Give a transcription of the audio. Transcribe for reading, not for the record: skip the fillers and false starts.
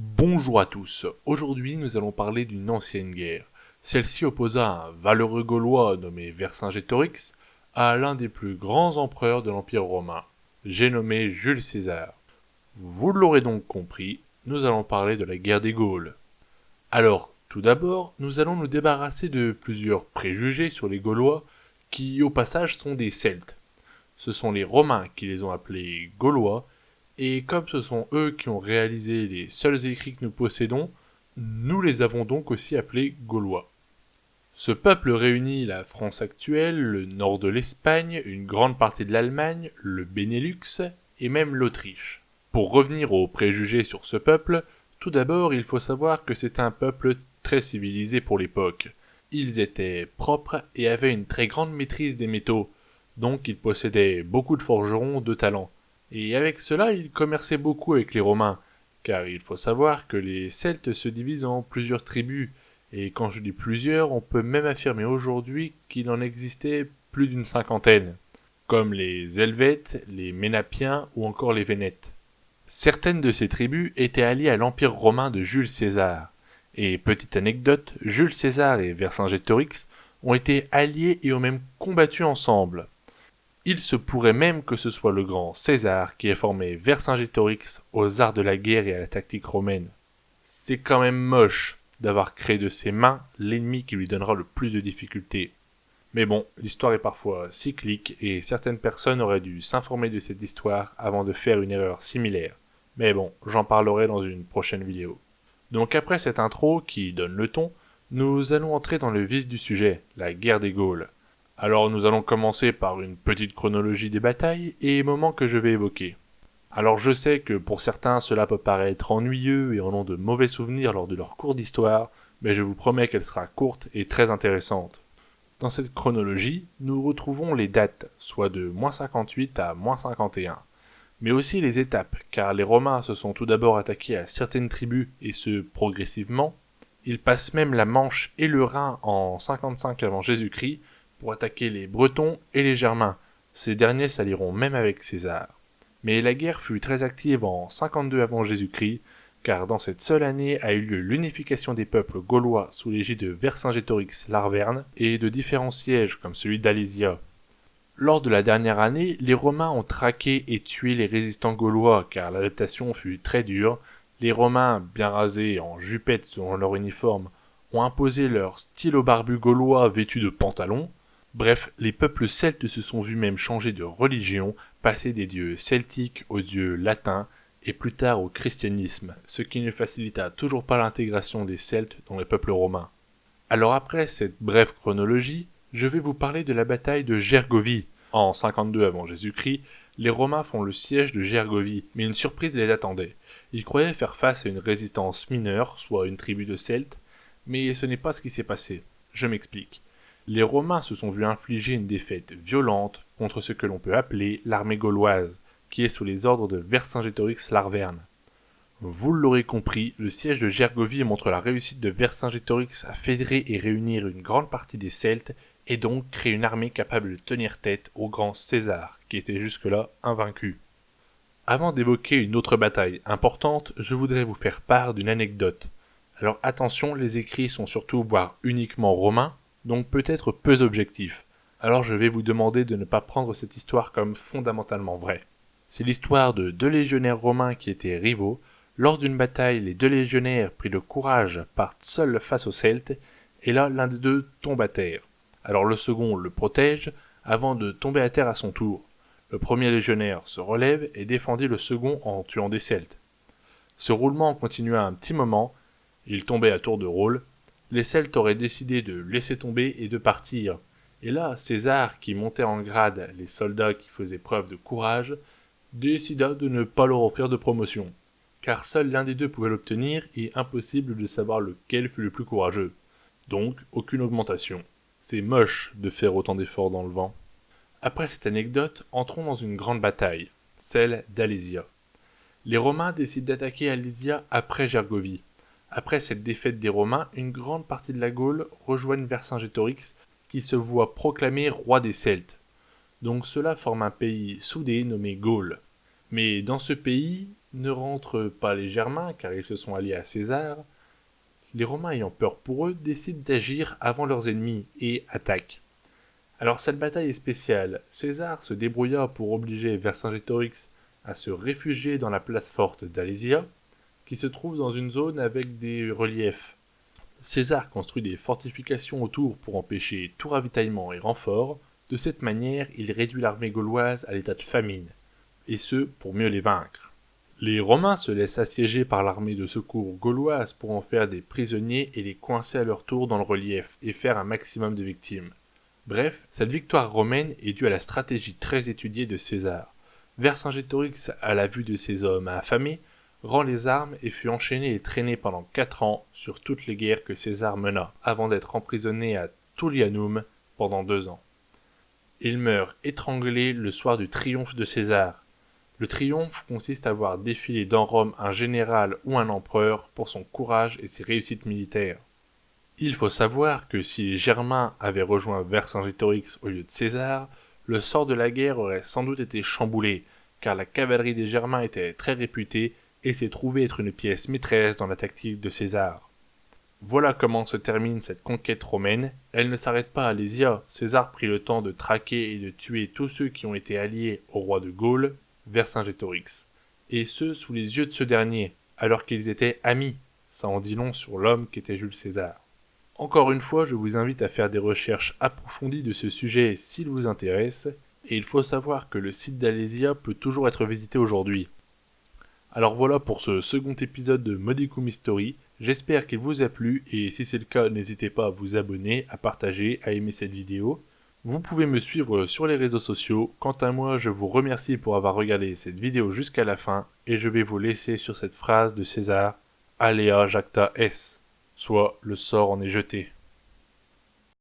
Bonjour à tous, aujourd'hui nous allons parler d'une ancienne guerre. Celle-ci opposa un valeureux Gaulois nommé Vercingétorix à l'un des plus grands empereurs de l'Empire romain, j'ai nommé Jules César. Vous l'aurez donc compris, nous allons parler de la guerre des Gaules. Alors, tout d'abord, nous allons nous débarrasser de plusieurs préjugés sur les Gaulois qui au passage sont des Celtes. Ce sont les Romains qui les ont appelés Gaulois, et comme ce sont eux qui ont réalisé les seuls écrits que nous possédons, nous les avons donc aussi appelés Gaulois. Ce peuple réunit la France actuelle, le nord de l'Espagne, une grande partie de l'Allemagne, le Benelux et même l'Autriche. Pour revenir aux préjugés sur ce peuple, tout d'abord il faut savoir que c'est un peuple très civilisé pour l'époque. Ils étaient propres et avaient une très grande maîtrise des métaux, donc ils possédaient beaucoup de forgerons de talent. Et avec cela, ils commerçaient beaucoup avec les Romains, car il faut savoir que les Celtes se divisent en plusieurs tribus, et quand je dis plusieurs, on peut même affirmer aujourd'hui qu'il en existait plus d'une cinquantaine, comme les Helvètes, les Ménapiens ou encore les Vénètes. Certaines de ces tribus étaient alliées à l'Empire romain de Jules César. Et petite anecdote, Jules César et Vercingétorix ont été alliés et ont même combattu ensemble. Il se pourrait même que ce soit le grand César qui ait formé Vercingétorix aux arts de la guerre et à la tactique romaine. C'est quand même moche d'avoir créé de ses mains l'ennemi qui lui donnera le plus de difficultés. Mais bon, l'histoire est parfois cyclique et certaines personnes auraient dû s'informer de cette histoire avant de faire une erreur similaire. Mais bon, j'en parlerai dans une prochaine vidéo. Donc après cette intro qui donne le ton, nous allons entrer dans le vif du sujet, la guerre des Gaules. Alors nous allons commencer par une petite chronologie des batailles et les moments que je vais évoquer. Alors je sais que pour certains cela peut paraître ennuyeux et en ont de mauvais souvenirs lors de leur cours d'histoire, mais je vous promets qu'elle sera courte et très intéressante. Dans cette chronologie, nous retrouvons les dates, soit de -58 à -51, mais aussi les étapes, car les Romains se sont tout d'abord attaqués à certaines tribus, et ce progressivement. Ils passent même la Manche et le Rhin en 55 avant Jésus-Christ pour attaquer les Bretons et les Germains. Ces derniers s'allieront même avec César. Mais la guerre fut très active en 52 avant Jésus-Christ, car dans cette seule année a eu lieu l'unification des peuples gaulois sous l'égide de Vercingétorix l'Arverne et de différents sièges comme celui d'Alésia. Lors de la dernière année, les Romains ont traqué et tué les résistants gaulois car l'adaptation fut très dure. Les Romains, bien rasés en jupettes selon leur uniforme, ont imposé leur stylo barbu gaulois vêtu de pantalons. Bref, les peuples celtes se sont vus même changer de religion, passer des dieux celtiques aux dieux latins, et plus tard au christianisme, ce qui ne facilita toujours pas l'intégration des Celtes dans les peuples romains. Alors après cette brève chronologie, je vais vous parler de la bataille de Gergovie. En 52 avant Jésus-Christ, les Romains font le siège de Gergovie, mais une surprise les attendait. Ils croyaient faire face à une résistance mineure, soit une tribu de Celtes, mais ce n'est pas ce qui s'est passé. Je m'explique. Les Romains se sont vus infliger une défaite violente contre ce que l'on peut appeler l'armée gauloise, qui est sous les ordres de Vercingétorix l'Arverne. Vous l'aurez compris, le siège de Gergovie montre la réussite de Vercingétorix à fédérer et réunir une grande partie des Celtes et donc créer une armée capable de tenir tête au grand César, qui était jusque-là invaincu. Avant d'évoquer une autre bataille importante, je voudrais vous faire part d'une anecdote. Alors attention, les écrits sont surtout voire uniquement romains, donc peut-être peu objectifs. Alors je vais vous demander de ne pas prendre cette histoire comme fondamentalement vraie. C'est l'histoire de deux légionnaires romains qui étaient rivaux. Lors d'une bataille, les deux légionnaires pris de courage partent seuls face aux Celtes, et là l'un des deux tombe à terre. Alors le second le protège, avant de tomber à terre à son tour. Le premier légionnaire se relève et défendit le second en tuant des Celtes. Ce roulement continua un petit moment, ils tombaient à tour de rôle. Les Celtes auraient décidé de laisser tomber et de partir. Et là, César, qui montait en grade les soldats qui faisaient preuve de courage, décida de ne pas leur offrir de promotion, car seul l'un des deux pouvait l'obtenir et impossible de savoir lequel fut le plus courageux. Donc, aucune augmentation. C'est moche de faire autant d'efforts dans le vent. Après cette anecdote, entrons dans une grande bataille, celle d'Alésia. Les Romains décident d'attaquer Alésia après Gergovie. Après cette défaite des Romains, une grande partie de la Gaule rejoignent Vercingétorix, qui se voit proclamé roi des Celtes. Donc cela forme un pays soudé nommé Gaule. Mais dans ce pays, Ne rentrent pas les Germains car ils se sont alliés à César. Les Romains ayant peur pour eux décident d'agir avant leurs ennemis et attaquent. Alors cette bataille est spéciale. César se débrouilla pour obliger Vercingétorix à se réfugier dans la place forte d'Alésia, qui se trouve dans une zone avec des reliefs. César construit des fortifications autour pour empêcher tout ravitaillement et renfort. De cette manière, il réduit l'armée gauloise à l'état de famine, et ce pour mieux les vaincre. Les Romains se laissent assiéger par l'armée de secours gauloise pour en faire des prisonniers et les coincer à leur tour dans le relief et faire un maximum de victimes. Bref, cette victoire romaine est due à la stratégie très étudiée de César. Vercingétorix, à la vue de ses hommes affamés, rend les armes et fut enchaîné et traîné pendant 4 ans sur toutes les guerres que César mena, avant d'être emprisonné à Tullianum pendant 2 ans. Il meurt étranglé le soir du triomphe de César. Le triomphe consiste à voir défiler dans Rome un général ou un empereur pour son courage et ses réussites militaires. Il faut savoir que si les Germains avaient rejoint Vercingétorix au lieu de César, le sort de la guerre aurait sans doute été chamboulé, car la cavalerie des Germains était très réputée et s'est trouvée être une pièce maîtresse dans la tactique de César. Voilà comment se termine cette conquête romaine. Elle ne s'arrête pas à Alésia. César prit le temps de traquer et de tuer tous ceux qui ont été alliés au roi de Gaule, Vercingétorix, et ce sous les yeux de ce dernier, alors qu'ils étaient amis. Ça en dit long sur l'homme qu'était Jules César. Encore une fois, je vous invite à faire des recherches approfondies de ce sujet s'il vous intéresse, et il faut savoir que le site d'Alésia peut toujours être visité aujourd'hui. Alors voilà pour ce second épisode de Modicum History, j'espère qu'il vous a plu, et si c'est le cas, n'hésitez pas à vous abonner, à partager, à aimer cette vidéo. Vous pouvez me suivre sur les réseaux sociaux. Quant à moi, je vous remercie pour avoir regardé cette vidéo jusqu'à la fin et je vais vous laisser sur cette phrase de César, Alea jacta est, soit le sort en est jeté.